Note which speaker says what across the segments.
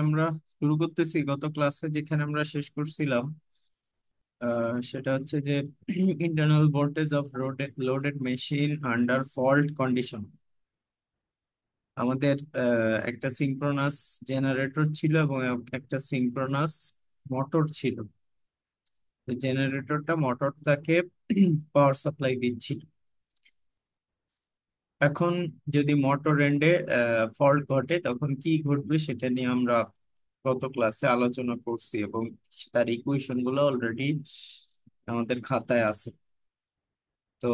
Speaker 1: আমরা শুরু করতেছি গত ক্লাসে যেখানে আমরা শেষ করছিলাম। সেটা হচ্ছে যে internal voltage of loaded machine under fault condition. আমাদের একটা সিঙ্ক্রোনাস জেনারেটর ছিল এবং একটা সিঙ্ক্রোনাস মোটর ছিল। জেনারেটরটা মোটরটাকে পাওয়ার সাপ্লাই দিচ্ছিল। এখন যদি মোটর এন্ডে ফল্ট ঘটে তখন কি ঘটবে সেটা নিয়ে আমরা গত ক্লাসে আলোচনা করছি এবং তার ইকুয়েশন গুলো অলরেডি আমাদের খাতায় আছে। তো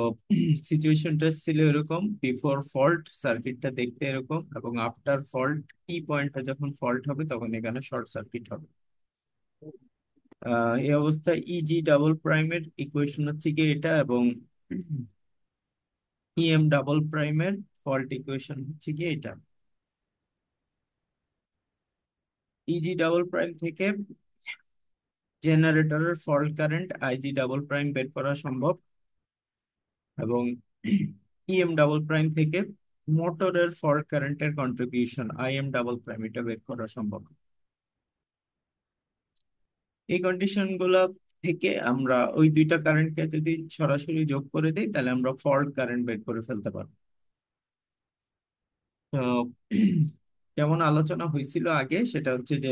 Speaker 1: সিচুয়েশনটা ছিল এরকম, বিফোর ফল্ট সার্কিটটা দেখতে এরকম, এবং আফটার ফল্ট টি পয়েন্টটা যখন ফল্ট হবে তখন এখানে শর্ট সার্কিট হবে। এই অবস্থায় ইজি ডাবল প্রাইমের ইকুয়েশন হচ্ছে কি এটা, এবং ইএম ডাবল প্রাইমের ফল্ট ইকুয়েশন হচ্ছে কি এটা। ইজি ডাবল প্রাইম থেকে জেনারেটরের fault current IG double prime বের করা সম্ভব, এবং ইএম ডাবল প্রাইম থেকে মোটরের ফল্ট কারেন্টের কন্ট্রিবিউশন আইএম ডাবল প্রাইম এটা বের করা সম্ভব। এই কন্ডিশন গুলা থেকে আমরা ওই দুইটা কারেন্টকে যদি সরাসরি যোগ করে দিই তাহলে আমরা ফল্ট কারেন্ট বের করে ফেলতে পারবো। তো যেমন আলোচনা হয়েছিল আগে, সেটা হচ্ছে যে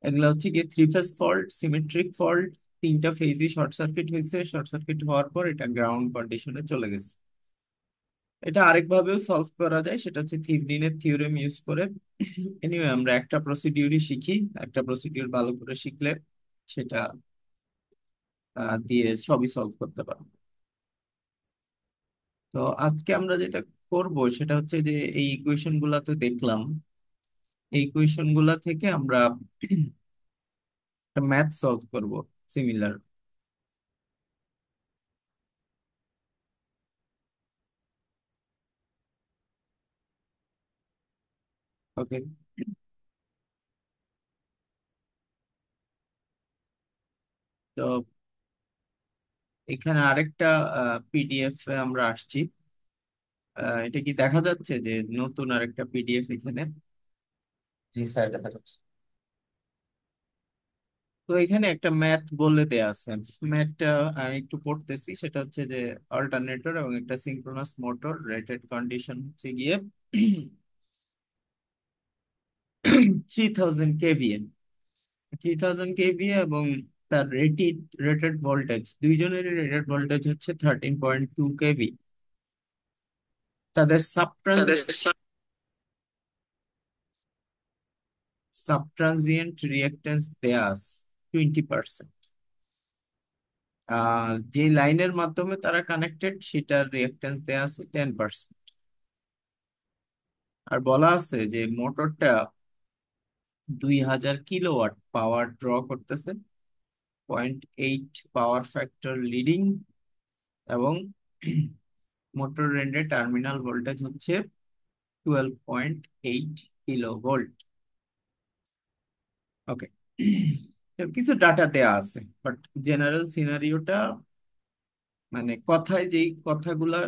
Speaker 1: এগুলা হচ্ছে গিয়ে three phase fault, symmetric fault. তিনটা ফেজই শর্ট সার্কিট হয়েছে, শর্ট সার্কিট হওয়ার পর এটা গ্রাউন্ড কন্ডিশনে চলে গেছে। এটা আরেকভাবেও সলভ করা যায়, সেটা হচ্ছে থিভনিনের থিওরেম ইউজ করে। এনিওয়ে আমরা একটা প্রসিডিউরই শিখি, একটা প্রসিডিউর ভালো করে শিখলে সেটা দিয়ে সবই সলভ করতে পারবো। তো আজকে আমরা যেটা করব সেটা হচ্ছে যে এই ইকুয়েশন গুলা তো দেখলাম, এই ইকুয়েশন গুলা থেকে আমরা একটা ম্যাথ সলভ করব সিমিলার। ওকে, তো এখানে আরেকটা পিডিএফ আমরা আসছি। এটা কি দেখা যাচ্ছে যে নতুন আরেকটা পিডিএফ এখানে?
Speaker 2: জি স্যার, দেখা যাচ্ছে।
Speaker 1: তো এখানে একটা ম্যাথ বলে দেয়া আছে। ম্যাথটা একটু পড়তেছি, সেটা হচ্ছে যে অল্টারনেটর এবং একটা সিঙ্ক্রোনাস মোটর, রেটেড কন্ডিশন হচ্ছে গিয়ে 3000 কেভিএ, 3000 কেভিএ, এবং তার রেটেড ভোল্টেজ, দুইজনেরই রেটেড ভোল্টেজ হচ্ছে 13.2 কেভি। তাদের
Speaker 2: তাদের
Speaker 1: সাবট্রানজিয়েন্ট রিঅ্যাক্ট্যান্স দেয়া আছে 20%। যে লাইনের মাধ্যমে তারা কানেক্টেড সেটার রিঅ্যাক্ট্যান্স দেয়া আছে 10%। আর বলা আছে যে মোটরটা 2000 কিলোওয়াট পাওয়ার ড্র করতেছে, 0.8 পাওয়ার ফ্যাক্টর লিডিং, এবং মোটর রেন্ডে টার্মিনাল ভোল্টেজ হচ্ছে 12.8 কিলো ভোল্ট। ওকে, কিছু ডাটা দেয়া আছে, বাট জেনারেল সিনারিওটা মানে কথায় যেই কথাগুলা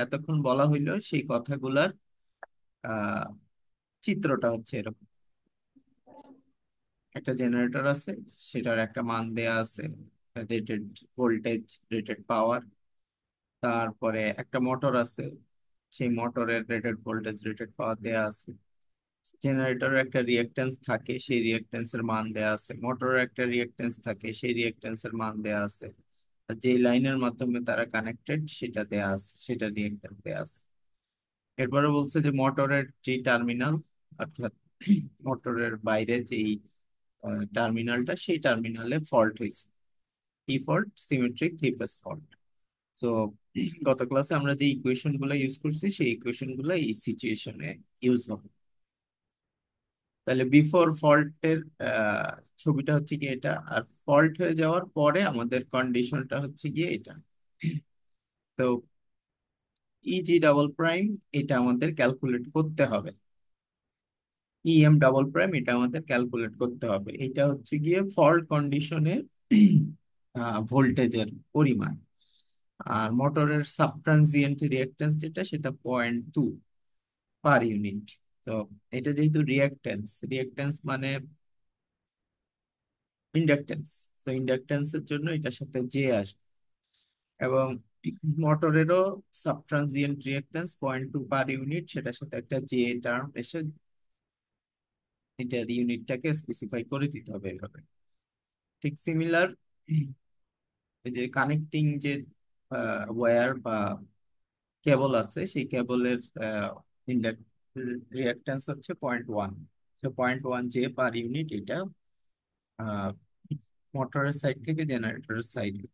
Speaker 1: এতক্ষণ বলা হইলো সেই কথাগুলার আহ চিত্রটা হচ্ছে এরকম। একটা জেনারেটর আছে, সেটার একটা মান দেয়া আছে, রেটেড ভোল্টেজ, রেটেড পাওয়ার। তারপরে একটা মোটর আছে, সেই মোটরের রেটেড ভোল্টেজ, রেটেড পাওয়ার দেয়া আছে। জেনারেটরের একটা রিঅ্যাকট্যান্স থাকে, সেই রিঅ্যাকট্যান্সের মান দেয়া আছে। মোটরের একটা রিঅ্যাকট্যান্স থাকে, সেই রিঅ্যাকট্যান্সের মান দেয়া আছে। আর যে লাইনের মাধ্যমে তারা কানেক্টেড সেটা দেয়া আছে, সেটা রিঅ্যাকট্যান্স দেয়া আছে। এরপরে বলছে যে মোটরের যে টার্মিনাল, অর্থাৎ মোটরের বাইরে যেই টার্মিনালটা, সেই টার্মিনালে ফল্ট হয়েছে। কি fault? Symmetric three phase fault. So গত ক্লাসে আমরা যে ইকুয়েশন গুলো ইউজ করছি সেই ইকুয়েশন গুলো এই সিচুয়েশনে ইউজ হবে। তাহলে বিফোর ফল্টের ছবিটা হচ্ছে কি এটা, আর ফল্ট হয়ে যাওয়ার পরে আমাদের কন্ডিশনটা হচ্ছে গিয়ে এটা। তো ইজি ডাবল প্রাইম এটা আমাদের ক্যালকুলেট করতে হবে, ইএম ডাবল প্রাইম এটা আমাদের ক্যালকুলেট করতে হবে। এটা হচ্ছে গিয়ে ফল্ট কন্ডিশনে ভোল্টেজের পরিমাণ। আর মোটরের সাবট্রানজিয়েন্ট রিঅ্যাকট্যান্স যেটা, সেটা 0.2 পার ইউনিট। তো এটা যেহেতু রিয়াক্টেন্স, রিয়াক্টেন্স মানে ইন্ডাকটেন্স, তো ইন্ডাকটেন্সের জন্য এটার সাথে জে আসবে। এবং মোটরেরও সাবট্রানজিয়েন্ট রিয়াক্টেন্স 0.2 পার ইউনিট, সেটার সাথে একটা জে টার্ম এসে এটার ইউনিটটাকে স্পেসিফাই করে দিতে হবে এভাবে। ঠিক সিমিলার, এই যে কানেক্টিং যে ওয়্যার বা কেবল আছে, সেই কেবলের রিয়াক্ট্যান্স হচ্ছে 0.1। তো 0.1 জে পার ইউনিট, এটা মোটরের সাইড থেকে জেনারেটরের সাইডে।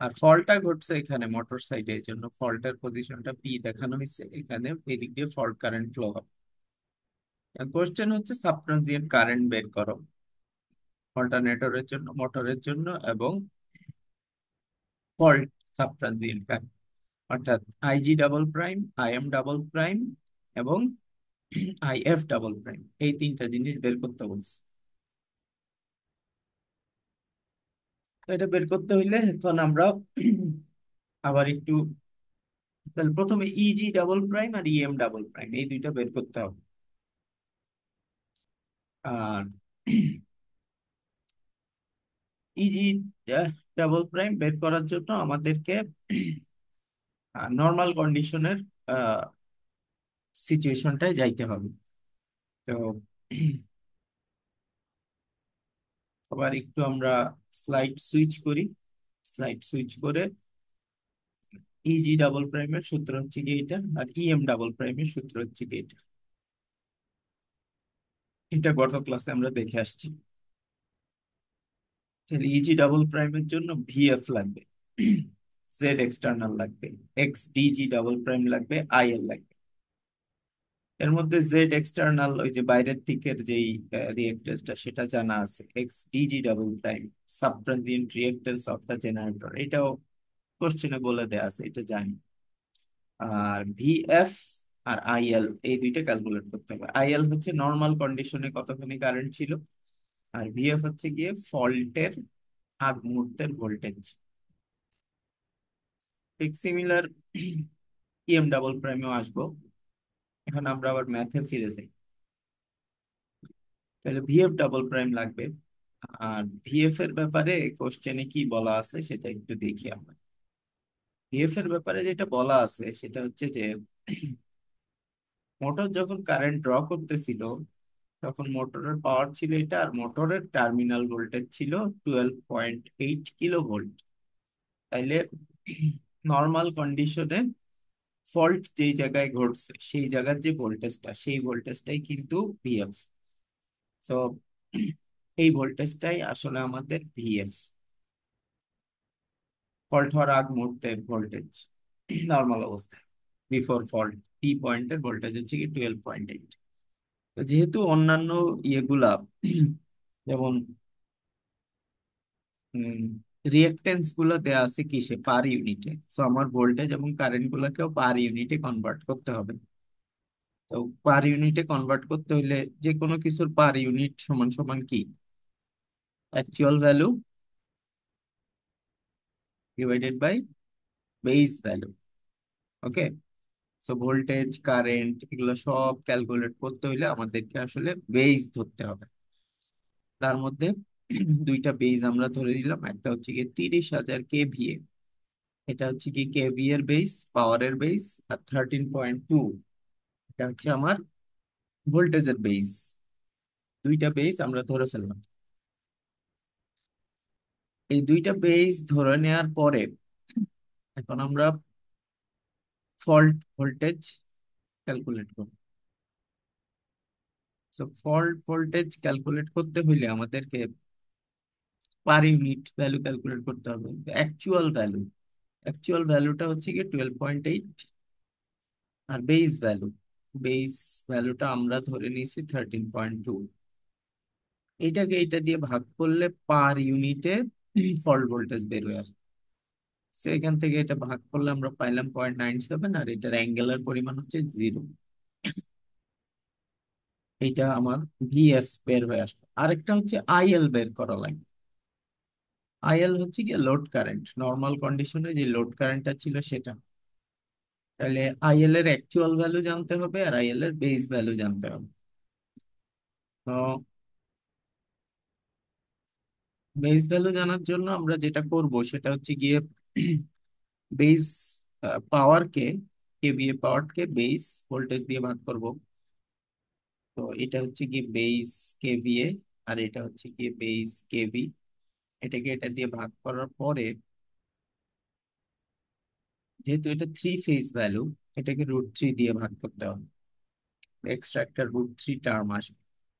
Speaker 1: আর ফলটা ঘটছে এখানে মোটর সাইডে, এই জন্য ফল্টের পজিশনটা পি দেখানো হয়েছে এখানে, এদিক দিয়ে ফল্ট কারেন্ট ফ্লো হবে। কোশ্চেন হচ্ছে সাবট্রানজিয়েন্ট কারেন্ট বের করো অল্টারনেটরের জন্য, মোটরের জন্য, এবং ফল্ট সাবট্রানজিয়েন্ট কারেন্ট, অর্থাৎ IG double prime, IM double prime, এবং আইএফ ডাবল প্রাইম, এই তিনটা জিনিস বের করতে বলছে। তো এটা বের করতে হইলে এখন আমরা আবার একটু, তাহলে প্রথমে ইজি ডাবল প্রাইম আর ইএম ডাবল প্রাইম এই দুইটা বের করতে হবে। আর ইজি ডাবল প্রাইম বের করার জন্য আমাদেরকে নর্মাল কন্ডিশনের সিচুয়েশনটায় যাইতে হবে। তো আবার একটু আমরা স্লাইড সুইচ করি। স্লাইড সুইচ করে ইজি ডাবল প্রাইমের সূত্র হচ্ছে কি এটা, আর ইএম ডাবল প্রাইমের সূত্র হচ্ছে কি এটা। এটা গত ক্লাসে আমরা দেখে আসছি। তাহলে ইজি ডাবল প্রাইমের জন্য ভিএফ লাগবে, জেড এক্সটার্নাল লাগবে, এক্স ডিজি ডাবল প্রাইম লাগবে, আইএল লাগবে। এর মধ্যে জেড এক্সটার্নাল ওই যে বাইরের দিকের যেই রিয়েক্টেন্সটা সেটা জানা আছে, X DG double prime subtransient reactance of the generator, এটাও কোশ্চেনে বলে দেয়া আছে, এটা জানি। আর ভিএফ আর আইএল এই দুইটা ক্যালকুলেট করতে হবে। আইএল হচ্ছে নর্মাল কন্ডিশনে কতখানি কারেন্ট ছিল, আর ভিএফ হচ্ছে গিয়ে ফল্টের আগ মুহূর্তের ভোল্টেজ। ঠিক সিমিলার ইএম ডাবল প্রাইমেও আসবো। এখন আমরা আবার ম্যাথে ফিরে যাই। তাহলে ভিএফ ডাবল প্রাইম লাগবে। আর ভিএফ এর ব্যাপারে কোশ্চেনে কি বলা আছে সেটা একটু দেখি আমরা। ভিএফ এর ব্যাপারে যেটা বলা আছে সেটা হচ্ছে যে মোটর যখন কারেন্ট ড্র করতেছিল তখন মোটরের পাওয়ার ছিল এটা, আর মোটরের টার্মিনাল ভোল্টেজ ছিল 12.8 কিলো ভোল্ট। তাইলে নর্মাল কন্ডিশনে ফল্ট যেই জায়গায় ঘটছে সেই জায়গার যে ভোল্টেজটা, সেই ভোল্টেজটাই কিন্তু ভিএফ। সো এই ভোল্টেজটাই আসলে আমাদের ভিএফ, ফল্ট হওয়ার আগ মুহূর্তের ভোল্টেজ নর্মাল অবস্থায়, বিফোর ফল্ট পি পয়েন্টের ভোল্টেজ হচ্ছে কি 12.8। তো যেহেতু অন্যান্য ইয়েগুলা যেমন রিয়েক্টেন্স গুলো দেয়া আছে কিসে, পার ইউনিটে, তো আমার ভোল্টেজ এবং কারেন্ট গুলাকেও পার ইউনিটে কনভার্ট করতে হবে। তো পার ইউনিটে কনভার্ট করতে হইলে যে কোনো কিছুর পার ইউনিট সমান সমান কি, actual value divided by base value. Okay, so voltage current এগুলো সব ক্যালকুলেট করতে হইলে আমাদেরকে আসলে বেস ধরতে হবে। তার মধ্যে দুইটা বেস আমরা ধরে দিলাম, একটা হচ্ছে কি 30,000 কেভিএ, এটা হচ্ছে কি কেভি এর বেস, পাওয়ারের বেস। আর 13.2 এটা হচ্ছে আমার ভোল্টেজের বেস। দুইটা বেস আমরা ধরে ফেললাম। এই দুইটা বেস ধরে নেওয়ার পরে এখন আমরা ফল্ট ভোল্টেজ ক্যালকুলেট করব। সো ফল্ট ভোল্টেজ ক্যালকুলেট করতে হইলে আমাদেরকে পার ইউনিট ভ্যালু ক্যালকুলেট করতে হবে, অ্যাকচুয়াল ভ্যালু। অ্যাকচুয়াল ভ্যালুটা হচ্ছে কি 12.8, আর বেস ভ্যালু, বেস ভ্যালুটা আমরা ধরে নিয়েছি 13.2। এইটাকে এইটা দিয়ে ভাগ করলে পার ইউনিটে ফল্ট ভোল্টেজ বের হয়ে আসবে। সো এখান থেকে এটা ভাগ করলে আমরা পাইলাম 0.97, আর এটার অ্যাঙ্গেলের পরিমাণ হচ্ছে 0। এইটা আমার ভিএফ বের হয়ে আসলো। আরেকটা হচ্ছে আইএল বের করা লাগবে। আইএল হচ্ছে কি লোড কারেন্ট, নর্মাল কন্ডিশনে যে লোড কারেন্টটা ছিল সেটা। তাহলে আইএল এর অ্যাকচুয়াল ভ্যালু জানতে হবে আর আইএল এর বেস ভ্যালু জানতে হবে। তো বেস ভ্যালু জানার জন্য আমরা যেটা করব সেটা হচ্ছে গিয়ে বেস পাওয়ারকে, কেভিএ পাওয়ারকে বেস ভোল্টেজ দিয়ে ভাগ করব। তো এটা হচ্ছে কি বেস কেভিএ, আর এটা হচ্ছে কি বেস কেভি। এটাকে এটা দিয়ে ভাগ করার পরে, যেহেতু এটা থ্রি ফেজ ভ্যালু, এটাকে √3 দিয়ে ভাগ করতে হবে। এক্সট্রা একটা √3 টার্ম আসবে,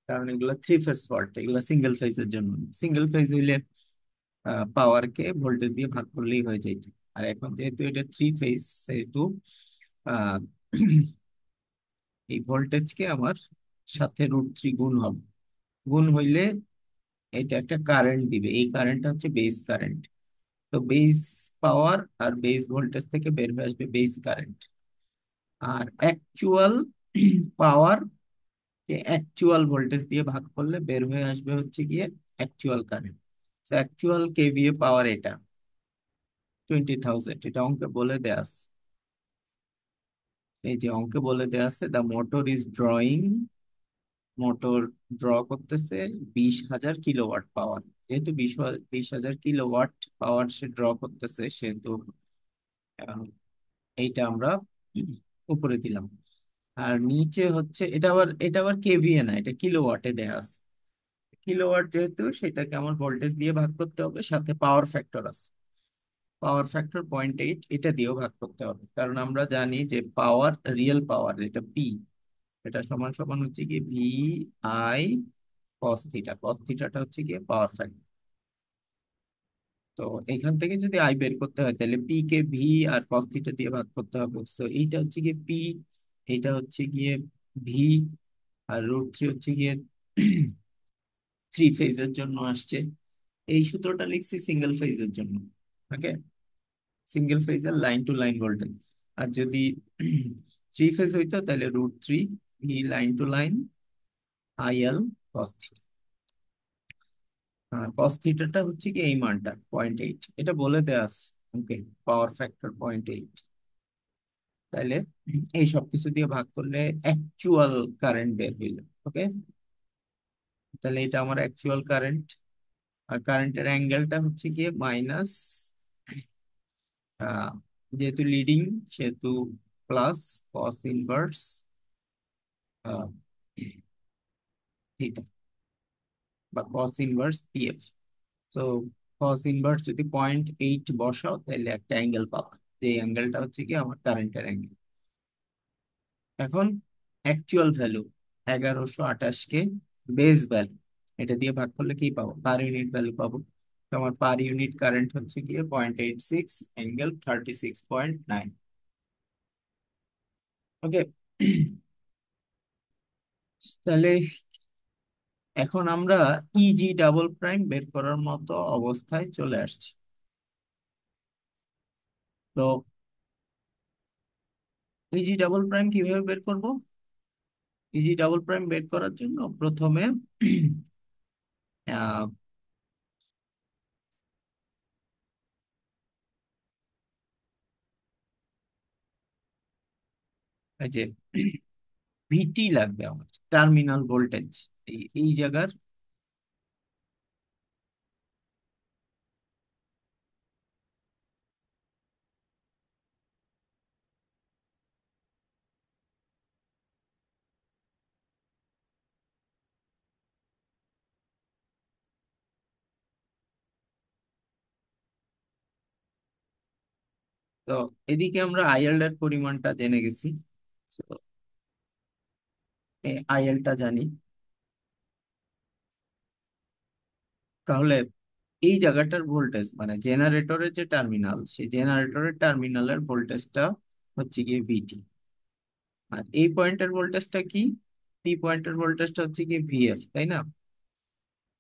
Speaker 1: কারণ এগুলো থ্রি ফেজ ফল্ট, এগুলো সিঙ্গেল ফেজের জন্য। সিঙ্গেল ফেজ হইলে পাওয়ারকে ভোল্টেজ দিয়ে ভাগ করলেই হয়ে যেত। আর এখন যেহেতু এটা থ্রি ফেজ, সেহেতু আহ, এই ভোল্টেজকে আমার সাথে √3 গুণ হবে। গুণ হইলে এটা একটা কারেন্ট দিবে, এই কারেন্টটা হচ্ছে বেস কারেন্ট। তো বেস পাওয়ার আর বেস ভোল্টেজ থেকে বের হয়ে আসবে বেস কারেন্ট। আর অ্যাকচুয়াল পাওয়ার কে অ্যাকচুয়াল ভোল্টেজ দিয়ে ভাগ করলে বের হয়ে আসবে হচ্ছে গিয়ে অ্যাকচুয়াল কারেন্ট। অ্যাকচুয়াল কেভিএ পাওয়ার এটা 20,000, এটা অঙ্কে বলে দেয়া আছে। এই যে অঙ্কে বলে দেয়া আছে, the motor is drawing, motor draw করতেছে 20,000 কিলোওয়াট পাওয়ার। যেহেতু 20,000 কিলোওয়াট পাওয়ার সে ড্র করতেছে, সেহেতু আহ, এইটা আমরা উপরে দিলাম। আর নিচে হচ্ছে এটা আবার কেভিএ না, এটা কিলোওয়াটে দেয়া আছে। কিলোওয়াট যেহেতু, সেটাকে আমার ভোল্টেজ দিয়ে ভাগ করতে হবে, সাথে পাওয়ার ফ্যাক্টর আছে। পাওয়ার ফ্যাক্টর 0.8, এটা দিয়েও ভাগ করতে হবে, কারণ আমরা জানি যে পাওয়ার, রিয়েল পাওয়ার যেটা পি, এটা সমান সমান হচ্ছে কি ভি আই কস থিটা। কস থিটাটা হচ্ছে কি পাওয়ার ফ্যাক্টর। তো এখান থেকে যদি আই বের করতে হয়, তাহলে পি কে ভি আর কস থিটা দিয়ে ভাগ করতে হবে। সো এইটা হচ্ছে গিয়ে পি, এইটা হচ্ছে গিয়ে ভি, আর √3 হচ্ছে গিয়ে থ্রি ফেজের জন্য আসছে। এই সূত্রটা লিখছি সিঙ্গেল ফেজের জন্য। ওকে, সিঙ্গেল ফেজের লাইন টু লাইন ভোল্টেজ। আর যদি থ্রি ফেজ হইতো, তাহলে √3 V line to line IL cos theta. আর কস থিটাটা হচ্ছে কি এই মানটা 0.8, এটা বলে দেয়া আছে। Okay, power factor 0.8। তাহলে এই সব কিছু দিয়ে ভাগ করলে অ্যাকচুয়াল কারেন্ট বের হইল। ওকে, তাহলে এটা আমার অ্যাকচুয়াল কারেন্ট। আর কারেন্টের অ্যাঙ্গেলটা হচ্ছে গিয়ে মাইনাস, যেহেতু লিডিং সেহেতু প্লাস কস ইনভার্স থিটা, বা কস ইনভার্স পিএফ। তো কস ইনভার্স যদি 0.8 বসাও, তাহলে একটা অ্যাঙ্গেল পাবা, যে অ্যাঙ্গেলটা হচ্ছে কি আমার কারেন্টের অ্যাঙ্গেল। এখন অ্যাকচুয়াল ভ্যালু 1128 কে বেস ভ্যালু, এটা দিয়ে ভাগ করলে কি পাবো, পার ইউনিট ভ্যালু পাবো। তো আমার পার ইউনিট কারেন্ট হচ্ছে গিয়ে 0.86 অ্যাঙ্গেল 36.9। ওকে, তাহলে এখন আমরা ইজি ডাবল প্রাইম বের করার মতো অবস্থায় চলে আসছি। তো ইজি ডাবল প্রাইম কিভাবে বের করব? ইজি ডাবল প্রাইম বের করার জন্য প্রথমে আহ, এই যে ভিটি লাগবে আমার, টার্মিনাল ভোল্টেজ এই এই জায়গার। তো এদিকে আমরা আইএল এর পরিমাণটা জেনে গেছি। আইএলটা জানি, তাহলে এই জায়গাটার ভোল্টেজ মানে জেনারেটরের যে টার্মিনাল, সেই জেনারেটরের টার্মিনালের ভোল্টেজটা হচ্ছে গিয়ে ভিটি। আর এই পয়েন্টের ভোল্টেজটা কি, এই পয়েন্টের ভোল্টেজটা হচ্ছে গিয়ে ভিএফ, তাই না?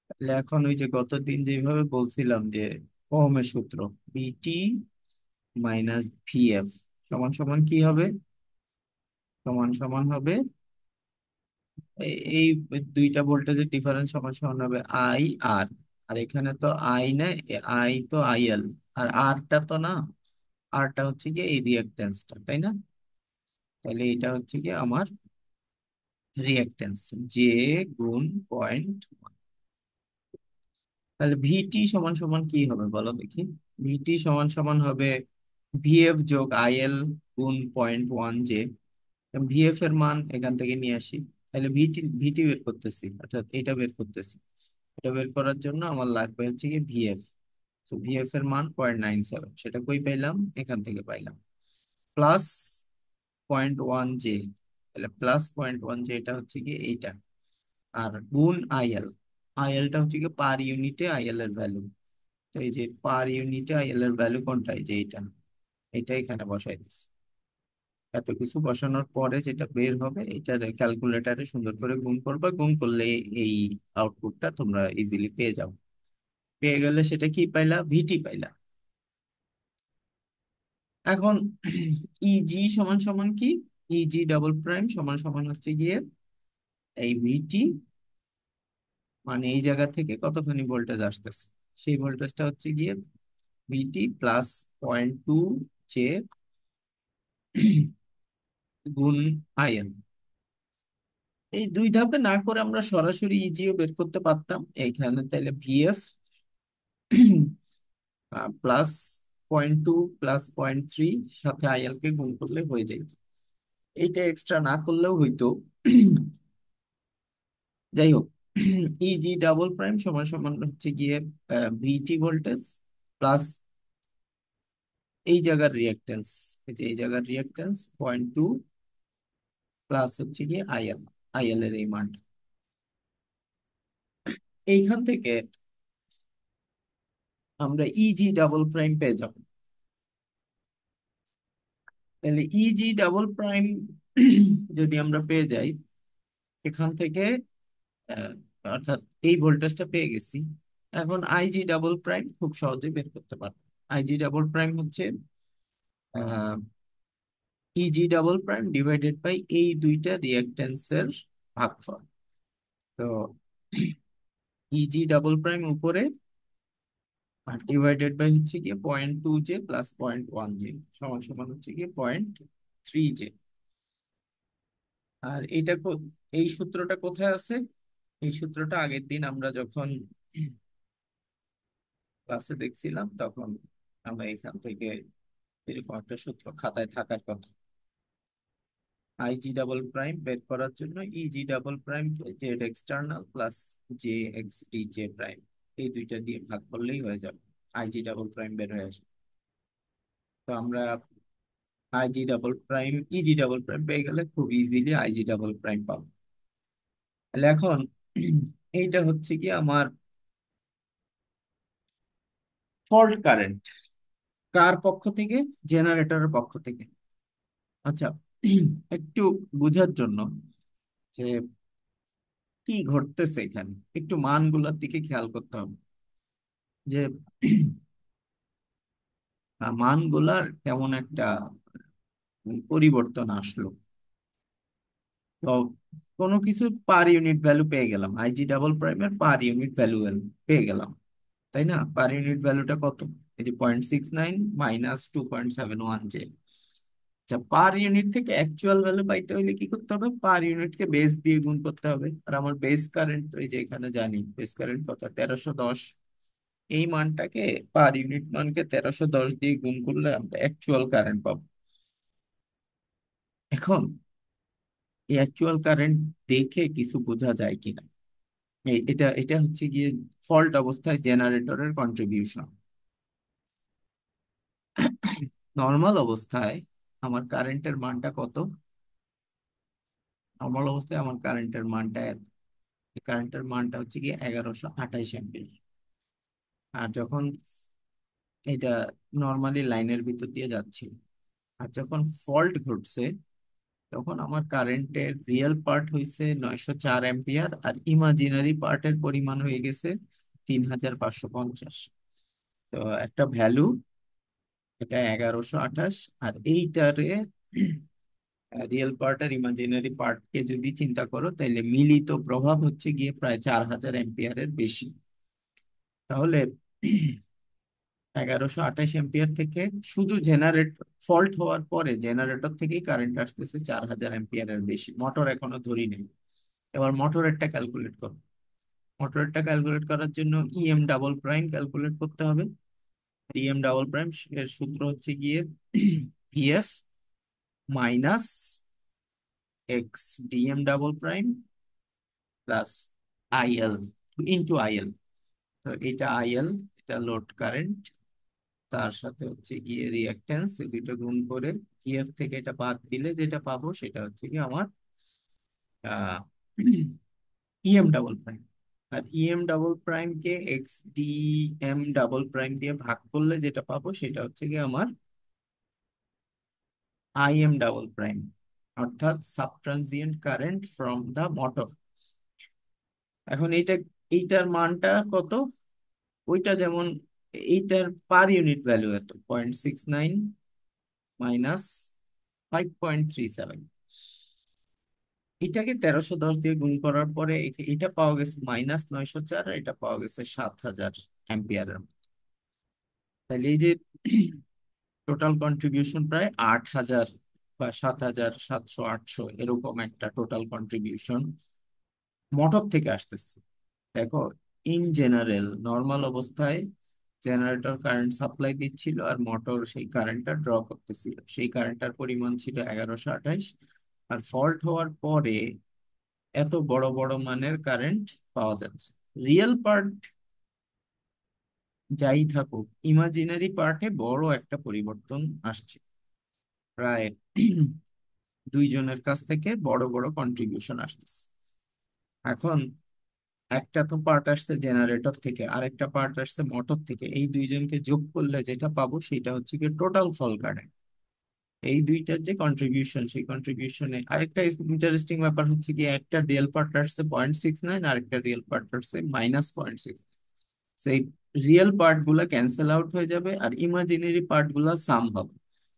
Speaker 1: তাহলে এখন ওই যে গতদিন যেভাবে বলছিলাম যে ওহমের সূত্র, ভিটি মাইনাস ভিএফ সমান সমান কি হবে, সমান সমান হবে এই দুইটা ভোল্টেজের ডিফারেন্স সমান সমান হবে আই আর। আর এখানে তো আই না, আই তো আইএল, আর আরটা তো না, আরটা হচ্ছে গিয়ে এই রিঅ্যাকট্যান্সটা, তাই না? তাহলে এটা হচ্ছে কি আমার রিঅ্যাকট্যান্স, জে গুণ পয়েন্ট। তাহলে ভিটি সমান সমান কি হবে বলো দেখি। ভিটি সমান সমান হবে ভিএফ যোগ আইএল গুণ 0.1 জে। ভিএফ এর মান এখান থেকে নিয়ে আসি। তাহলে ভিটি ভিটি বের করতেছি, অর্থাৎ এটা বের করতেছি। এটা বের করার জন্য আমার লাগবে হচ্ছে কি ভিএফ। তো ভিএফ এর মান 0.97, সেটা কই পাইলাম, এখান থেকে পাইলাম। প্লাস 0.1 জে, তাহলে প্লাস 0.1 জে এটা হচ্ছে কি এইটা। আর গুণ আইএল, আইএলটা হচ্ছে কি পার ইউনিটে আইএল এর ভ্যালু। তো এই যে পার ইউনিটে আইএল এর ভ্যালু কোনটা, এই যে এইটা, এটা এখানে বসাই দিচ্ছি। এত কিছু বসানোর পরে যেটা বের হবে এটার ক্যালকুলেটারে সুন্দর করে গুণ করবে, গুণ করলে এই আউটপুটটা তোমরা ইজিলি পেয়ে যাও। পেয়ে গেলে সেটা কি পাইলা, ভিটি পাইলা। এখন ইজি সমান সমান কি, ইজি ডাবল প্রাইম সমান সমান হচ্ছে গিয়ে এই ভিটি, মানে এই জায়গা থেকে কতখানি ভোল্টেজ আসতেছে, সেই ভোল্টেজটা হচ্ছে গিয়ে ভিটি প্লাস 0.2 জে গুণ আইএন। এই দুই ধাপে না করে আমরা সরাসরি ইজিও বের করতে পারতাম এইখানে। তাহলে ভিএফ প্লাস 0.2 প্লাস 0.3 সাথে আইএল কে গুণ করলে হয়ে যায়। এইটা এক্সট্রা না করলেও হইতো। যাই হোক, ইজি ডাবল প্রাইম সমান সমান হচ্ছে গিয়ে ভিটি ভোল্টেজ প্লাস এই জায়গার রিঅ্যাকট্যান্স, এই যে এই জায়গার রিঅ্যাকট্যান্স 0.2 প্লাস হচ্ছে গিয়ে আইএল, আইএল এর এই মানটা। এইখান থেকে আমরা ইজি ডাবল প্রাইম পেয়ে যাব। তাহলে ইজি ডাবল প্রাইম যদি আমরা পেয়ে যাই এখান থেকে, আহ, অর্থাৎ এই ভোল্টেজটা পেয়ে গেছি। এখন আইজি ডাবল প্রাইম খুব সহজে বের করতে পারবো। আইজি ডাবল প্রাইম হচ্ছে EG double prime divided by এই দুইটা রিঅ্যাকট্যান্সের ভাগফল। তো ইজি ডাবল প্রাইম উপরে আর ডিভাইডেড বাই হচ্ছে গিয়ে 0.2 জে প্লাস 0.1 জে সমান সমান হচ্ছে গিয়ে 0.3 জে। আর এইটা এই সূত্রটা কোথায় আছে, এই সূত্রটা আগের দিন আমরা যখন ক্লাসে দেখছিলাম তখন আমরা এখান থেকে এরকম একটা সূত্র খাতায় থাকার কথা। আইজি ডাবল প্রাইম বের করার জন্য ইজি ডাবল প্রাইম কে Z external plus J X D J prime, এই দুইটা দিয়ে ভাগ করলেই হয়ে যাবে, আইজি ডাবল প্রাইম বের হয়ে আসবে। তো আমরা IG double prime easy double prime পেয়ে গেলে খুব ইজিলি আইজি ডাবল প্রাইম পাবো। তাহলে এখন এইটা হচ্ছে কি আমার ফল্ট কারেন্ট, কার পক্ষ থেকে, জেনারেটরের পক্ষ থেকে। আচ্ছা, একটু বোঝার জন্য যে কি ঘটতেছে এখানে একটু মানগুলোর দিকে খেয়াল করতে হবে। যে মানগুলার কেমন একটা পরিবর্তন আসলো। তো কোনো কিছু পার ইউনিট ভ্যালু পেয়ে গেলাম, আইজি ডাবল প্রাইমের পার ইউনিট ভ্যালু পেয়ে গেলাম, তাই না? পার ইউনিট ভ্যালুটা কত, এই যে 0.69 মাইনাস 2.71 জে। আচ্ছা, পার ইউনিট থেকে অ্যাকচুয়াল ভ্যালু পাইতে হলে কি করতে হবে, পার ইউনিটকে বেস দিয়ে গুণ করতে হবে। আর আমার বেস কারেন্ট তো এই যে এখানে জানি, বেস কারেন্ট কত, 1310। এই মানটাকে, পার ইউনিট মানকে 1310 দিয়ে গুণ করলে আমরা অ্যাকচুয়াল কারেন্ট পাবো। এখন এই অ্যাকচুয়াল কারেন্ট দেখে কিছু বোঝা যায় কিনা, এটা এটা হচ্ছে গিয়ে ফল্ট অবস্থায় জেনারেটরের কন্ট্রিবিউশন। নর্মাল অবস্থায় আমার কারেন্টের মানটা কত, নর্মাল অবস্থায় আমার কারেন্টের মানটা হচ্ছে গিয়ে 1128 অ্যাম্পিয়ার। আর যখন এটা নর্মালি লাইনের ভিতর দিয়ে যাচ্ছিল, আর যখন ফল্ট ঘটছে তখন আমার কারেন্টের রিয়েল পার্ট হয়েছে 904 অ্যাম্পিয়ার, আর ইমাজিনারি পার্টের পরিমাণ হয়ে গেছে 3550। তো একটা ভ্যালু, এটা 1128, আর এইটারে রিয়েল পার্ট আর ইমাজিনারি পার্টকে যদি চিন্তা করো তাহলে মিলিত প্রভাব হচ্ছে গিয়ে প্রায় 4000 অ্যাম্পিয়ারের বেশি। তাহলে 1128 এম্পিয়ার থেকে শুধু জেনারেটর ফল্ট হওয়ার পরে জেনারেটর থেকেই কারেন্ট আসতেছে 4000 এম্পিয়ারের বেশি। মোটর এখনো ধরি নেই। এবার মোটরেরটা ক্যালকুলেট করো। মোটরেরটা ক্যালকুলেট করার জন্য ইএম ডাবল প্রাইম ক্যালকুলেট করতে হবে। ইএম ডাবল প্রাইম এর সূত্র হচ্ছে গিয়ে VF minus X DM double prime plus IL into IL. তো এটা আইএল, এটা লোড কারেন্ট, তার সাথে হচ্ছে গিয়ে রিঅ্যাকট্যান্স, এই দুটো গুণ করে ভিএফ থেকে এটা বাদ দিলে যেটা পাবো সেটা হচ্ছে কি আমার ইএম ডাবল প্রাইম। আর ইএম ডাবল প্রাইম কে X D M double prime দিয়ে ভাগ করলে যেটা পাবো সেটা হচ্ছে কি আমার আইএম ডাবল প্রাইম, অর্থাৎ সাবট্রানজিয়েন্ট কারেন্ট ফ্রম দা মোটর। এখন এইটার মানটা কত? ওইটা যেমন এইটার পার ইউনিট ভ্যালু এত 0.69 মাইনাস 5.37। এটাকে 1310 দিয়ে গুণ করার পরে এটা পাওয়া গেছে -904, আর এটা পাওয়া গেছে 7000 এম্পিয়ারের। তাহলে এই যে টোটাল কন্ট্রিবিউশন প্রায় 8000 বা 7700 800 এরকম একটা টোটাল কন্ট্রিবিউশন মোটর থেকে আসতেছে। দেখো, ইন জেনারেল নর্মাল অবস্থায় জেনারেটর কারেন্ট সাপ্লাই দিচ্ছিল আর মোটর সেই কারেন্টটা ড্র করতেছিল, সেই কারেন্টটার পরিমাণ ছিল 1128। আর ফল্ট হওয়ার পরে এত বড় বড় মানের কারেন্ট পাওয়া যাচ্ছে। রিয়েল পার্ট যাই থাকুক, ইমাজিনারি পার্টে বড় একটা পরিবর্তন আসছে। প্রায় দুইজনের কাছ থেকে বড় বড় কন্ট্রিবিউশন আসতেছে। এখন একটা তো পার্ট আসছে জেনারেটর থেকে, আরেকটা পার্ট আসছে মোটর থেকে। এই দুইজনকে যোগ করলে যেটা পাবো সেটা হচ্ছে কি টোটাল ফল কারেন্ট। এই দুইটার যে কন্ট্রিবিউশন, সেই কন্ট্রিবিউশনে আরেকটা ইন্টারেস্টিং ব্যাপার হচ্ছে কি একটা রিয়েল পার্ট আসছে 0.69, আরেকটা রিয়েল পার্ট আসছে -0.6। সেই রিয়েল পার্ট গুলা ক্যান্সেল আউট হয়ে যাবে আর ইমাজিনারি পার্ট গুলা সাম হবে।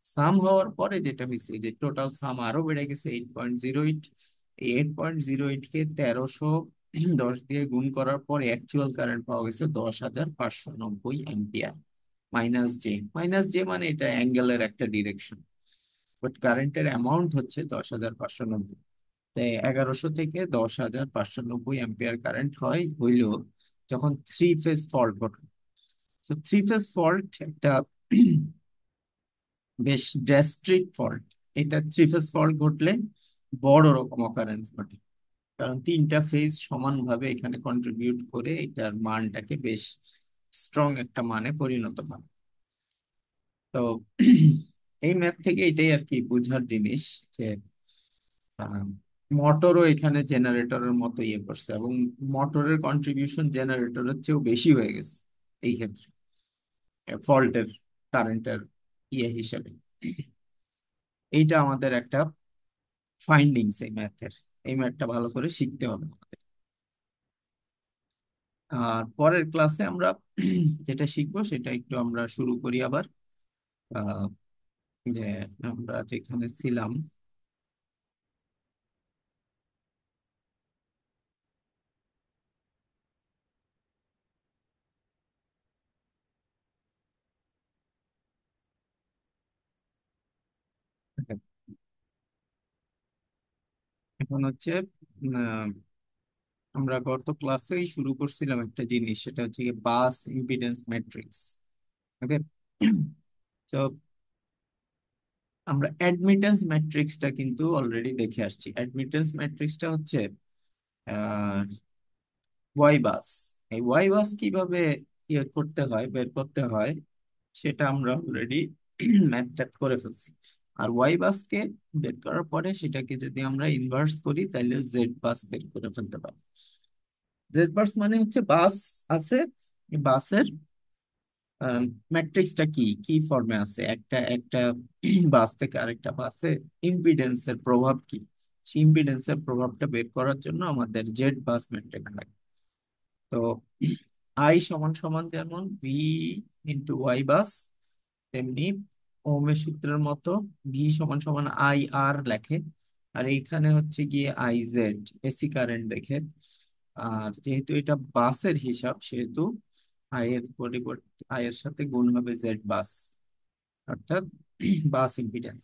Speaker 1: সাম হওয়ার পরে যেটা হয়েছে যে টোটাল সাম আরো বেড়ে গেছে 8.08। এই 8.08 কে 1310 দিয়ে গুণ করার পরে অ্যাকচুয়াল কারেন্ট পাওয়া গেছে 10,590 এম্পিয়ার। মাইনাস জে মানে এটা অ্যাঙ্গেলের একটা ডিরেকশন, বাট কারেন্টের অ্যামাউন্ট হচ্ছে 10,590। তাই 1100 থেকে 10,590 এম্পিয়ার কারেন্ট হইলো যখন থ্রি ফেজ ফল্ট ঘটে। তো থ্রি ফেজ ফল্ট একটা বেশ ড্রাস্টিক ফল্ট। এটা থ্রি ফেজ ফল্ট ঘটলে বড় রকম অকারেন্স ঘটে, কারণ তিনটা ফেজ সমানভাবে এখানে কন্ট্রিবিউট করে এটার মানটাকে বেশ স্ট্রং একটা মানে পরিণত করে। তো এই ম্যাথ থেকে এটাই আর কি বোঝার জিনিস যে মোটরও এখানে জেনারেটরের মতো ইয়ে করছে, এবং মোটরের কন্ট্রিবিউশন জেনারেটরের চেয়েও বেশি হয়ে গেছে এই ক্ষেত্রে ফল্টের কারেন্টের ইয়ে হিসেবে। এইটা আমাদের একটা ফাইন্ডিংস এই ম্যাথের। এই ম্যাথটা ভালো করে শিখতে হবে আমাদের। আর পরের ক্লাসে আমরা যেটা শিখবো সেটা একটু আমরা শুরু করি আবার। আহ, যে আমরা যেখানে ছিলাম, এখন হচ্ছে আহ, আমরা গত ক্লাসেই শুরু করছিলাম একটা জিনিস, সেটা হচ্ছে বাস ইম্পিডেন্স ম্যাট্রিক্স। ওকে, তো আমরা অ্যাডমিটেন্স ম্যাট্রিক্সটা কিন্তু অলরেডি দেখে আসছি। অ্যাডমিটেন্স ম্যাট্রিক্সটা হচ্ছে ওয়াই বাস। এই ওয়াই বাস কিভাবে ইয়ে করতে হয়, বের করতে হয়, সেটা আমরা অলরেডি ম্যাথ করে ফেলছি। আর ওয়াই বাসকে বের করার পরে সেটাকে যদি আমরা ইনভার্স করি তাহলে জেড বাস বের করে ফেলতে পারি। জেড বাস মানে হচ্ছে বাস আছে, এই বাসের ম্যাট্রিক্সটা কি কি ফর্মে আছে, একটা একটা বাস থেকে আরেকটা বাসে ইম্পিডেন্সের প্রভাব কি, সেই ইম্পিডেন্সের প্রভাবটা বের করার জন্য আমাদের জেড বাস ম্যাট্রিক্স লাগে। তো আই সমান সমান যেমন ভি ইন্টু ওয়াই বাস, তেমনি ওহমের সূত্রের মতো ভি সমান সমান আই আর লেখে। আর এইখানে হচ্ছে গিয়ে আই জেড এসি কারেন্ট দেখে। আর যেহেতু এটা বাসের হিসাব সেহেতু আই এর পরিবর্তে আই এর সাথে গুণ হবে জেড বাস, অর্থাৎ বাস ইম্পিডেন্স।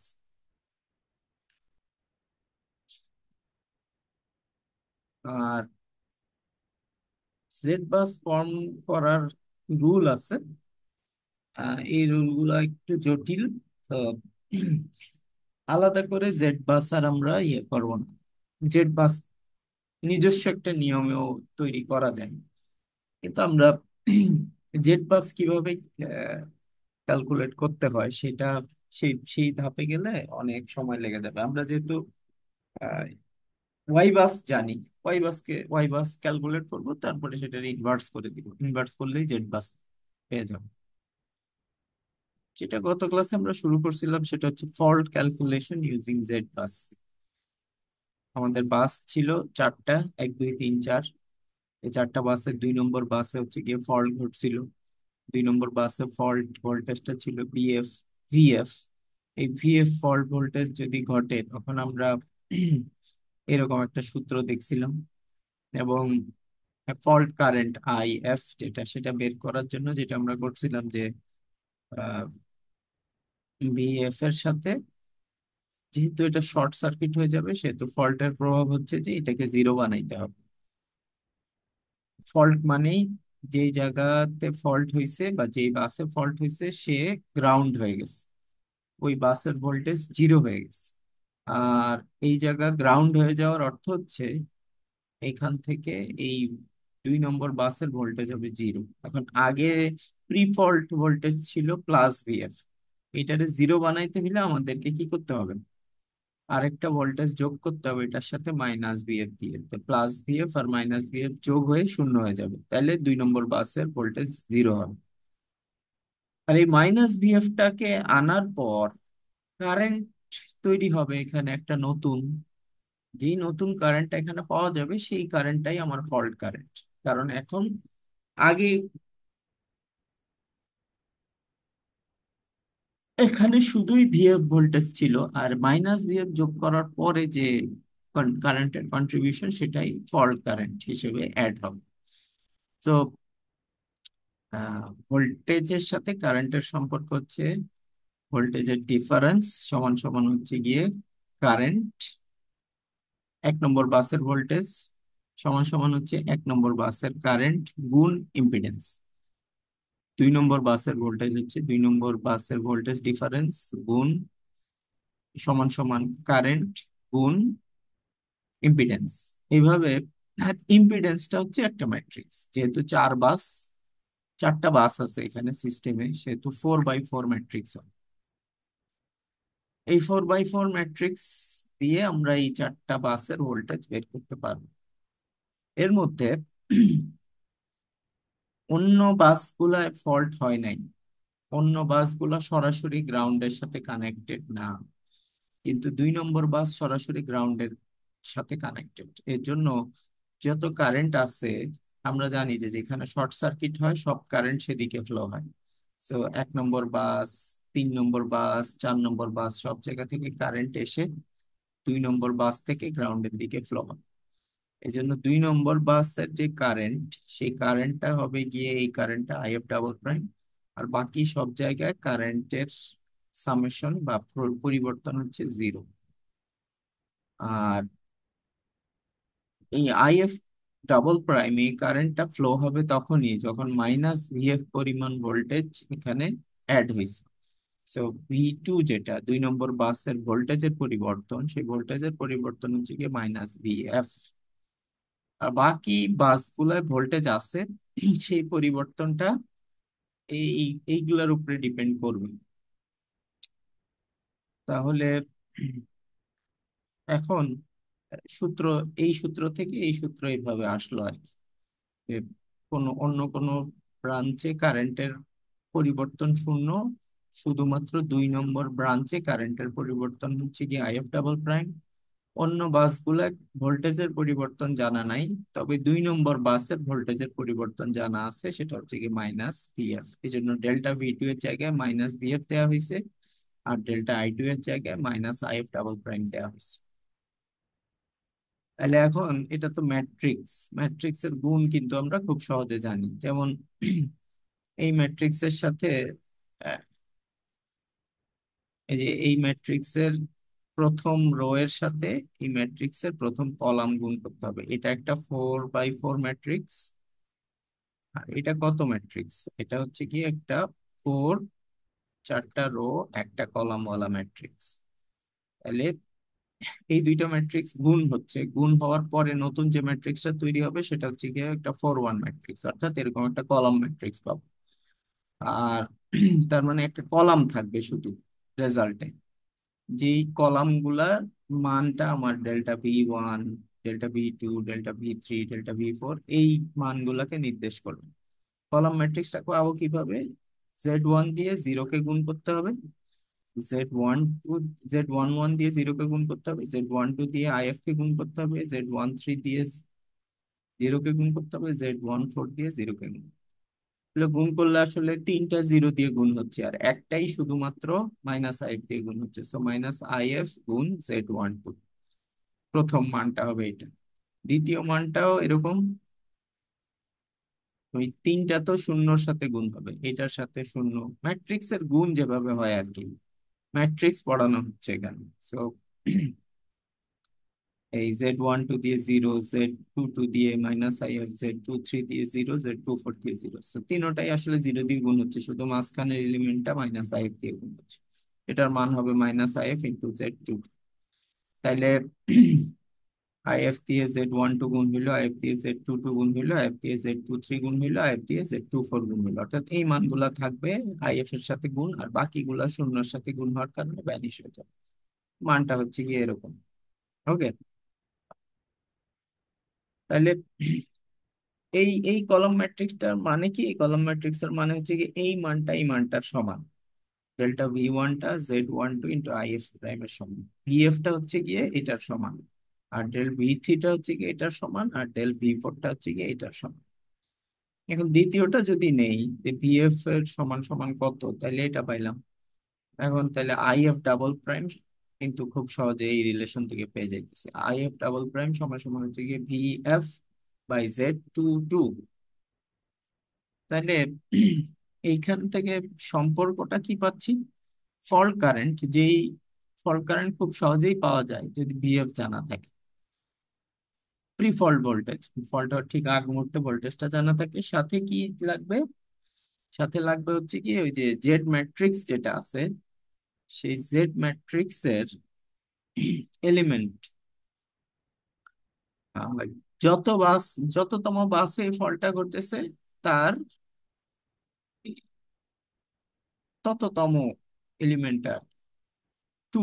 Speaker 1: আর জেড বাস ফর্ম করার রুল আছে। এই রুলগুলো একটু জটিল। তো আলাদা করে জেড বাস আর আমরা ইয়ে করবো না। জেড বাস নিজস্ব একটা নিয়মেও তৈরি করা যায়, কিন্তু আমরা জেড বাস কিভাবে ক্যালকুলেট করতে হয় সেটা, সেই সেই ধাপে গেলে অনেক সময় লেগে যাবে। আমরা যেহেতু ওয়াই বাস জানি, ওয়াই বাস ক্যালকুলেট করবো, তারপরে সেটা ইনভার্স করে দিব, ইনভার্স করলেই জেড বাস পেয়ে যাবো। যেটা গত ক্লাসে আমরা শুরু করছিলাম সেটা হচ্ছে ফল্ট ক্যালকুলেশন ইউজিং জেড বাস। আমাদের বাস ছিল চারটা, 1 2 3 4। এই চারটা বাসের 2 নম্বর বাসে হচ্ছে গিয়ে ফল্ট ঘটছিল। 2 নম্বর বাসে ফল্ট ভোল্টেজটা ছিল বিএফ, ভিএফ। এই ভিএফ ফল্ট ভোল্টেজ যদি ঘটে তখন আমরা এরকম একটা সূত্র দেখছিলাম। এবং ফল্ট কারেন্ট আই এফ যেটা, সেটা বের করার জন্য যেটা আমরা করছিলাম যে বিএফ এর সাথে, যেহেতু এটা শর্ট সার্কিট হয়ে যাবে সেহেতু ফল্টের প্রভাব হচ্ছে যে এটাকে জিরো বানাইতে হবে। ফল্ট মানেই যেই জায়গাতে ফল্ট হয়েছে বা যেই বাসে ফল্ট হয়েছে সে গ্রাউন্ড হয়ে গেছে, ওই বাসের ভোল্টেজ জিরো হয়ে গেছে। আর এই জায়গা গ্রাউন্ড হয়ে যাওয়ার অর্থ হচ্ছে এখান থেকে এই 2 নম্বর বাসের ভোল্টেজ হবে জিরো। এখন আগে প্রি ফল্ট ভোল্টেজ ছিল প্লাস ভিএফ, এটারে জিরো বানাইতে হলে আমাদেরকে কি করতে হবে, আরেকটা ভোল্টেজ যোগ করতে হবে এটার সাথে মাইনাস ভিএফ দিয়ে। তো প্লাস ভিএফ আর মাইনাস ভিএফ যোগ হয়ে শূন্য হয়ে যাবে, তাহলে 2 নম্বর বাসের ভোল্টেজ জিরো হবে। আর এই মাইনাস ভিএফটাকে আনার পর কারেন্ট তৈরি হবে এখানে একটা নতুন। যেই নতুন কারেন্টটা এখানে পাওয়া যাবে সেই কারেন্টটাই আমার ফল্ট কারেন্ট। কারণ এখন আগে এখানে শুধুই ভিএফ ভোল্টেজ ছিল, আর মাইনাস ভিএফ যোগ করার পরে যে কারেন্টের কন্ট্রিবিউশন সেটাই ফল্ট কারেন্ট হিসেবে অ্যাড হবে। তো ভোল্টেজের সাথে কারেন্টের সম্পর্ক হচ্ছে ভোল্টেজের ডিফারেন্স সমান সমান হচ্ছে গিয়ে কারেন্ট। 1 নম্বর বাসের ভোল্টেজ সমান সমান হচ্ছে 1 নম্বর বাসের কারেন্ট গুণ ইম্পিডেন্স। 2 নম্বর বাসের ভোল্টেজ হচ্ছে 2 নম্বর বাসের ভোল্টেজ ডিফারেন্স গুণ সমান সমান কারেন্ট গুণ ইম্পিডেন্স। এইভাবে ইম্পিডেন্সটা হচ্ছে একটা ম্যাট্রিক্স, যেহেতু চারটা বাস আছে এখানে সিস্টেমে, সেহেতু 4x4 ম্যাট্রিক্স হয়। এই 4x4 ম্যাট্রিক্স দিয়ে আমরা এই চারটা বাসের ভোল্টেজ বের করতে পারবো। এর মধ্যে অন্য বাসগুলায় ফল্ট হয় নাই, অন্য বাসগুলো সরাসরি গ্রাউন্ডের সাথে কানেক্টেড না, কিন্তু 2 নম্বর বাস সরাসরি গ্রাউন্ডের সাথে কানেক্টেড। এর জন্য যত কারেন্ট আছে, আমরা জানি যে যেখানে শর্ট সার্কিট হয় সব কারেন্ট সেদিকে ফ্লো হয়। তো 1 নম্বর বাস, 3 নম্বর বাস, 4 নম্বর বাস সব জায়গা থেকে কারেন্ট এসে 2 নম্বর বাস থেকে গ্রাউন্ডের দিকে ফ্লো হয়। এই জন্য 2 নম্বর বাসের যে কারেন্ট, সেই কারেন্টটা হবে গিয়ে এই কারেন্টটা আইএফ ডাবল প্রাইম। আর বাকি সব জায়গায় কারেন্টের সামেশন বা পরিবর্তন হচ্ছে জিরো। আর এই আইএফ ডাবল প্রাইম এই কারেন্টটা ফ্লো হবে তখনই যখন মাইনাস ভিএফ পরিমাণ ভোল্টেজ এখানে অ্যাড হয়েছে। সো ভি2 যেটা 2 নম্বর বাসের ভোল্টেজের পরিবর্তন, সেই ভোল্টেজের পরিবর্তন হচ্ছে গিয়ে মাইনাস ভিএফ। আর বাকি বাসগুলোয় ভোল্টেজ আছে, সেই পরিবর্তনটা এই এইগুলোর উপরে ডিপেন্ড করবে। তাহলে এখন সূত্র, এই সূত্র থেকে এই সূত্র এইভাবে আসলো আর কি, যে অন্য কোনো ব্রাঞ্চে কারেন্টের পরিবর্তন শূন্য, শুধুমাত্র 2 নম্বর ব্রাঞ্চে কারেন্টের পরিবর্তন হচ্ছে কি আইএফ ডাবল প্রাইম। অন্য বাসগুলা ভোল্টেজের পরিবর্তন জানা নাই, তবে 2 নম্বর বাসের ভোল্টেজের পরিবর্তন জানা আছে, সেটা হচ্ছে কি মাইনাস ভিএফ। এই জন্য ডেল্টা ভি2 এর জায়গায় মাইনাস ভিএফ দেওয়া হয়েছে, আর ডেল্টা আই2 এর জায়গায় মাইনাস আইএফ ডাবল প্রাইম দেওয়া হয়েছে। তাহলে এখন এটা তো ম্যাট্রিক্স, ম্যাট্রিক্সের গুণ কিন্তু আমরা খুব সহজে জানি। যেমন এই ম্যাট্রিক্সের সাথে আহ, এই যে এই ম্যাট্রিক্সের প্রথম রো এর সাথে এই ম্যাট্রিক্সের প্রথম কলাম গুণ করতে হবে। এটা একটা 4x4 ম্যাট্রিক্স। আর এটা কত ম্যাট্রিক্স? এটা হচ্ছে কি একটা ফোর, চারটা রো, একটা কলাম ওয়ালা ম্যাট্রিক্স। তাহলে এই দুইটা ম্যাট্রিক্স গুণ হচ্ছে, গুণ হওয়ার পরে নতুন যে ম্যাট্রিক্সটা তৈরি হবে সেটা হচ্ছে গিয়ে একটা 4-1 ম্যাট্রিক্স, অর্থাৎ এরকম একটা কলাম ম্যাট্রিক্স পাবো। আর তার মানে একটা কলাম থাকবে শুধু রেজাল্টে, যেই কলাম গুলা মানটা আমার delta V1, delta V2, delta V3, delta V4 এই মানগুলাকে নির্দেশ করবে। কলাম ম্যাট্রিক্সটা পাবো কিভাবে? Z1 দিয়ে জিরোকে গুণ করতে হবে, Z12, Z11 দিয়ে জিরোকে গুণ করতে হবে, Z12 দিয়ে IF কে গুণ করতে হবে, Z13 দিয়ে জিরোকে গুণ করতে হবে, Z14 দিয়ে জিরোকে গুণ। তাহলে গুণ করলে আসলে তিনটা জিরো দিয়ে গুণ হচ্ছে, আর একটাই শুধুমাত্র -IF দিয়ে গুণ হচ্ছে। সো -IF গুণ Z12, প্রথম মানটা হবে এটা। দ্বিতীয় মানটাও এরকম, ওই তিনটা তো শূন্যর সাথে গুণ হবে, এটার সাথে শূন্য, ম্যাট্রিক্সের গুণ যেভাবে হয় আর কি, ম্যাট্রিক্স পড়ানো হচ্ছে এখানে। সো এই Z12 দিয়ে জিরো, Z22 দিয়ে -IF, Z23 দিয়ে জিরো, Z24 দিয়ে জিরো, তিনোটাই আসলে জিরো দিয়ে গুণ হচ্ছে, শুধু মাঝখানের এলিমেন্টটা -IF দিয়ে গুণ হচ্ছে। এটার মান হবে -IF ইন্টু Z2। তাইলে IF দিয়ে Z12 গুণ হইলো, IF দিয়ে Z22 গুণ হইলো, IF দিয়ে Z23 গুণ হইলো, IF দিয়ে Z24 গুণ হইলো, অর্থাৎ এই মানগুলা থাকবে IF এর সাথে গুণ, আর বাকিগুলা শূন্যের সাথে গুণ হওয়ার কারণে ভ্যানিশ হয়ে যাবে। মানটা হচ্ছে গিয়ে এরকম। ওকে। তাহলে এই এই কলাম ম্যাট্রিক্সটার মানে কি? এই কলাম ম্যাট্রিক্সের মানে হচ্ছে কি এই মানটা এই মানটার সমান, ডেল্টা V1টা Z12 ইন্টু IF প্রাইমের সমান, VF টা হচ্ছে গিয়ে এটার সমান, আর ডেল V3টা হচ্ছে গিয়ে এটার সমান, আর ডেল V4টা হচ্ছে গিয়ে এটার সমান। এখন দ্বিতীয়টা যদি নেই যে VF এর সমান সমান কত, তাহলে এটা পাইলাম। এখন তাহলে IF ডাবল প্রাইম কিন্তু খুব সহজে এই রিলেশন থেকে পেয়ে যাইতেছে। IF ডাবল প্রাইম সমান সমান হচ্ছে গিয়ে VF/Z22। তাহলে এইখান থেকে সম্পর্কটা কি পাচ্ছি? ফল্ট কারেন্ট, যেই ফল্ট কারেন্ট খুব সহজেই পাওয়া যায় যদি VF জানা থাকে। প্রি ফল্ট ভোল্টেজ, ফল্ট হওয়ার ঠিক আগ মুহূর্তে ভোল্টেজটা জানা থাকে, সাথে কি লাগবে? সাথে লাগবে হচ্ছে কি ওই যে জেড ম্যাট্রিক্স যেটা আছে, সেই জেড ম্যাট্রিক্সের এলিমেন্ট, যত বাস, যততম বাসে এই ফলটা ঘটতেছে তার তততম এলিমেন্টটা, টু,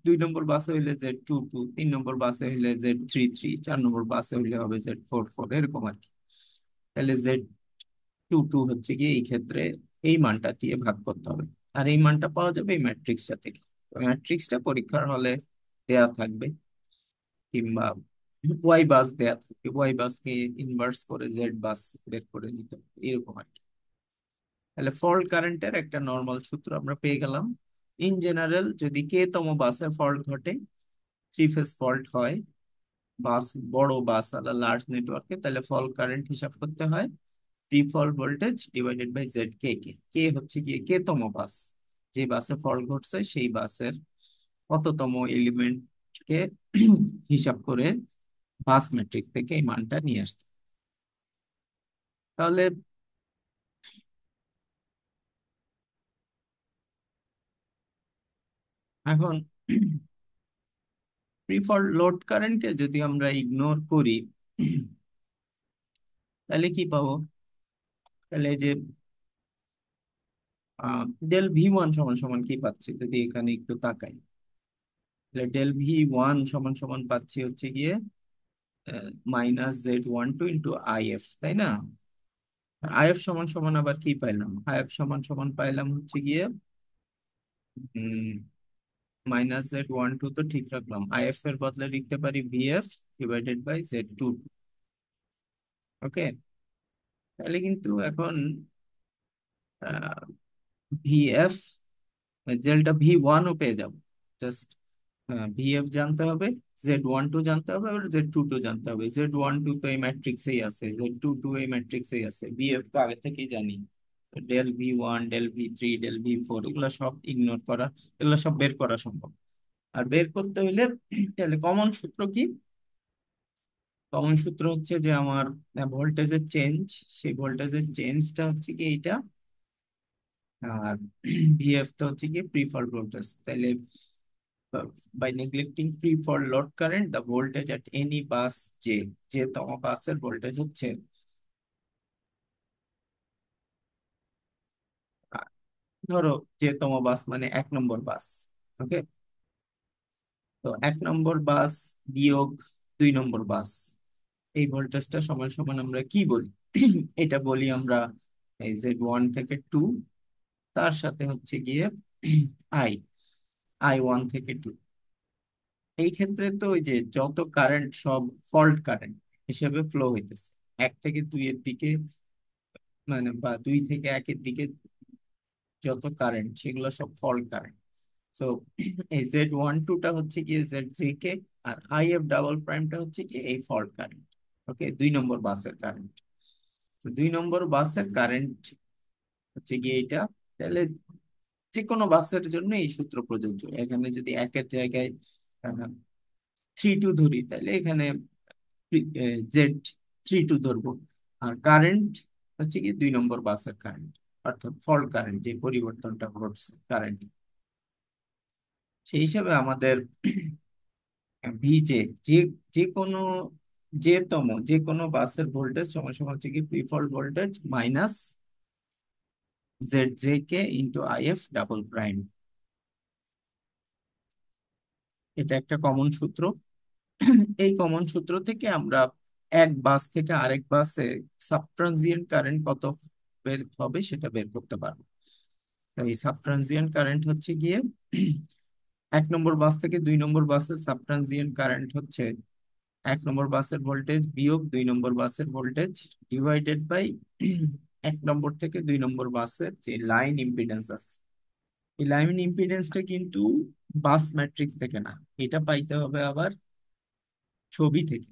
Speaker 1: 2 নম্বর বাসে হইলে Z22, 3 নম্বর বাসে হইলে Z33, 4 নম্বর বাসে হইলে হবে Z44, এরকম আর কি। তাহলে Z22 হচ্ছে কি এই ক্ষেত্রে এই মানটা দিয়ে ভাগ করতে হবে, আর এই মানটা পাওয়া যাবে এই ম্যাট্রিক্সটা থেকে। ম্যাট্রিক্সটা পরীক্ষার হলে দেয়া থাকবে, কিংবা ওয়াই বাস দেয়া থাকবে, ওয়াই বাসকে ইনভার্স করে জেড বাস বের করে নিতে হবে, এরকম আর কি। তাহলে ফল্ট কারেন্টের একটা নর্মাল সূত্র আমরা পেয়ে গেলাম। ইন জেনারেল যদি কে তম বাসে ফল্ট ঘটে, থ্রি ফেজ ফল্ট হয়, বাস, বড় বাস আলা লার্জ নেটওয়ার্কে, তাহলে ফল্ট কারেন্ট হিসাব করতে হয় pre fault voltage divided by Z K. K K হচ্ছে গিয়ে কে তম বাস, যে বাসে ফল্ট ঘটছে সেই বাসের কততম এলিমেন্ট কে হিসাব করে বাস ম্যাট্রিক্স থেকে এই মানটা নিয়ে আসতে। তাহলে এখন প্রিফার লোড কারেন্টকে যদি আমরা ইগনোর করি, তাহলে কি পাবো? তাহলে এই যে ডেল V1 সমান সমান কি পাচ্ছি যদি এখানে একটু তাকাই, তাহলে ডেল V1 সমান সমান পাচ্ছি হচ্ছে গিয়ে -Z12 ইন্টু IF, তাই না? IF সমান সমান আবার কি পাইলাম? IF সমান সমান পাইলাম হচ্ছে গিয়ে -Z12 তো ঠিক রাখলাম, IF এর বদলে লিখতে পারি VF ডিভাইডেড বাই Z22। ওকে। তাহলে কিন্তু এখন VF, ডেল্টা V1ও পেয়ে যাব, জাস্ট VF জানতে হবে, Z12 জানতে হবে, আর Z22 জানতে হবে। Z12 তো এই ম্যাট্রিক্সেই আছে, Z22 এই ম্যাট্রিক্সেই আছে, VF তো আগে থেকেই জানি। del v1, del v3, del v4 এগুলো সব ইগনোর করা, এগুলো সব বের করা সম্ভব। আর বের করতে হইলে তাহলে কমন সূত্র কি? কমন সূত্র হচ্ছে যে আমার ভোল্টেজের চেঞ্জ, সেই ভোল্টেজের চেঞ্জটা হচ্ছে কি এইটা, আর ভিএফ তো হচ্ছে কি প্রি ফল ভোল্টেজ। তাহলে by neglecting pre-fault load current, the voltage at any bus J, যে তম বাসের ভোল্টেজ হচ্ছে আহ, ধরো যে তম বাস মানে 1 নম্বর বাস। ওকে, তো 1 নম্বর বাস বিয়োগ 2 নম্বর বাস, এই ভোল্টেজটা সমান সমান আমরা কি বলি? এটা বলি আমরা এই Z1 থেকে 2, তার সাথে হচ্ছে গিয়ে আই, I1 থেকে 2। এই ক্ষেত্রে তো ওই যে যত কারেন্ট সব ফল্ট কারেন্ট হিসেবে ফ্লো হইতেছে 1 থেকে 2 এর দিকে, মানে বা 2 থেকে 1-এর দিকে যত কারেন্ট সেগুলো সব ফল্ট কারেন্ট। সো এই Z12টা হচ্ছে কি ZJ কে, আর IF ডাবল প্রাইমটা হচ্ছে কি এই ফল্ট কারেন্ট। ওকে, 2 নম্বর বাসের কারেন্ট। তো 2 নম্বর বাসের কারেন্ট হচ্ছে কি এইটা। তাহলে যে কোনো বাসের জন্য এই সূত্র প্রযোজ্য। এখানে যদি 1-এর জায়গায় 3-2 ধরি, তাহলে এখানে Z32 ধরবো। আর কারেন্ট হচ্ছে কি 2 নম্বর বাসের কারেন্ট, অর্থাৎ ফল্ট কারেন্ট, যে পরিবর্তনটা ঘটছে কারেন্ট, সেই হিসাবে আমাদের ভিজে, যে যে কোনো যে কোনো বাসের ভোল্টেজ সমান সমান হচ্ছে কি pre fault voltage minus ZJ K × IF double prime. এটা একটা কমন সূত্র। এই কমন সূত্র থেকে আমরা এক বাস থেকে আরেক বাসে সাবট্রানজিয়েন্ট কারেন্ট কত বের হবে সেটা বের করতে পারবো। তো এই সাবট্রানজিয়েন্ট কারেন্ট হচ্ছে গিয়ে 1 নম্বর বাস থেকে 2 নম্বর বাসের সাবট্রানজিয়েন্ট কারেন্ট হচ্ছে 1 নম্বর বাসের ভোল্টেজ বিয়োগ 2 নম্বর বাসের ভোল্টেজ ডিভাইডেড বাই 1 নম্বর থেকে 2 নম্বর বাসের যে লাইন ইম্পিডেন্স আছে। এই লাইন ইম্পিডেন্সটা কিন্তু বাস ম্যাট্রিক্স থেকে না, এটা পাইতে হবে আবার ছবি থেকে।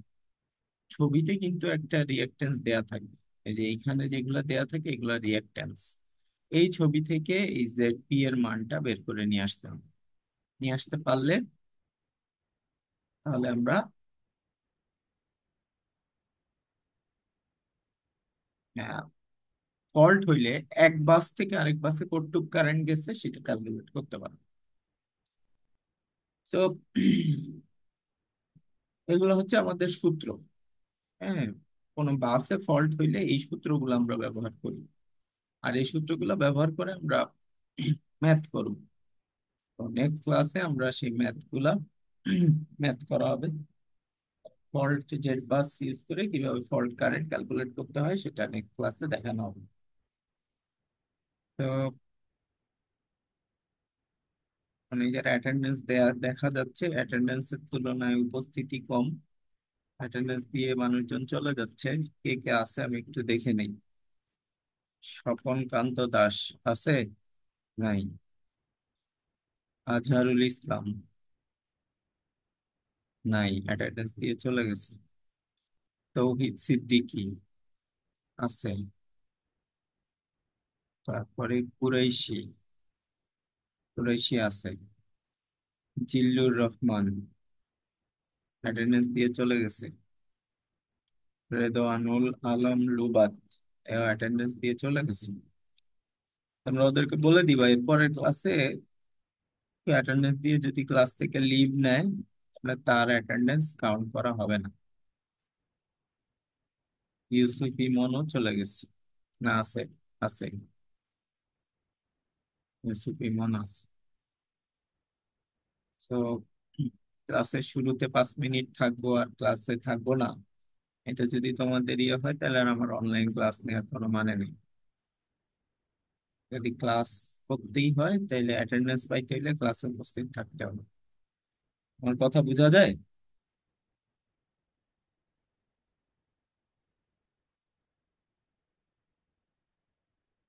Speaker 1: ছবিতে কিন্তু একটা রিঅ্যাকট্যান্স দেয়া থাকবে, এই যে এইখানে যেগুলা দেয়া থাকে এগুলা রিঅ্যাকট্যান্স। এই ছবি থেকে এই জেড এর মানটা বের করে নিয়ে আসতে হবে। নিয়ে আসতে পারলে তাহলে আমরা ফল্ট হইলে এক বাস থেকে আরেক বাসে কতটুক কারেন্ট গেছে সেটা ক্যালকুলেট করতে পারবো। তো এগুলো হচ্ছে আমাদের সূত্র। হ্যাঁ, কোনো বাসে ফল্ট হইলে এই সূত্রগুলো আমরা ব্যবহার করি, আর এই সূত্রগুলো ব্যবহার করে আমরা ম্যাথ করব। তো নেক্সট ক্লাসে আমরা সেই ম্যাথগুলা ম্যাথ করা হবে। ফল্ট জেড বাস ইউজ করে কিভাবে ফল্ট কারেন্ট ক্যালকুলেট করতে হয় সেটা নেক্সট ক্লাসে দেখানো হবে। তো অনেকের অ্যাটেন্ডেন্স দেয়া দেখা যাচ্ছে, অ্যাটেন্ডেন্সের তুলনায় উপস্থিতি কম। অ্যাটেন্ডেন্স দিয়ে মানুষজন চলে যাচ্ছে। কে কে আছে আমি একটু দেখে নেই। স্বপন কান্ত দাস আছে? নাই। আজহারুল ইসলাম নাই, অ্যাটেন্ডেন্স দিয়ে চলে গেছে। তৌহিদ সিদ্দিকী আছে। তারপরে কুরাইশি, কুরাইশি আছে। জিল্লুর রহমান অ্যাটেন্ডেন্স দিয়ে চলে গেছে। রেদওয়ানুল আলম লুবাত অ্যাটেন্ডেন্স দিয়ে চলে গেছে। আমরা ওদেরকে বলে দিবা এর পরের ক্লাসে অ্যাটেন্ডেন্স দিয়ে যদি ক্লাস থেকে লিভ নেয় তাহলে তার অ্যাটেন্ডেন্স কাউন্ট করা হবে না। ইউসুফ ইমনও চলে গেছে, না আছে? আছে, ইউসুফ ইমন আছে। তো ক্লাসের শুরুতে 5 মিনিট থাকবো আর ক্লাসে থাকবো না, এটা যদি তোমাদের ইয়ে হয় তাহলে আর আমার অনলাইন ক্লাস নেওয়ার কোনো মানে নেই। যদি ক্লাস করতেই হয় তাহলে অ্যাটেন্ডেন্স পাইতে হলে ক্লাসে উপস্থিত থাকতে হবে। আমার কথা বোঝা যায়?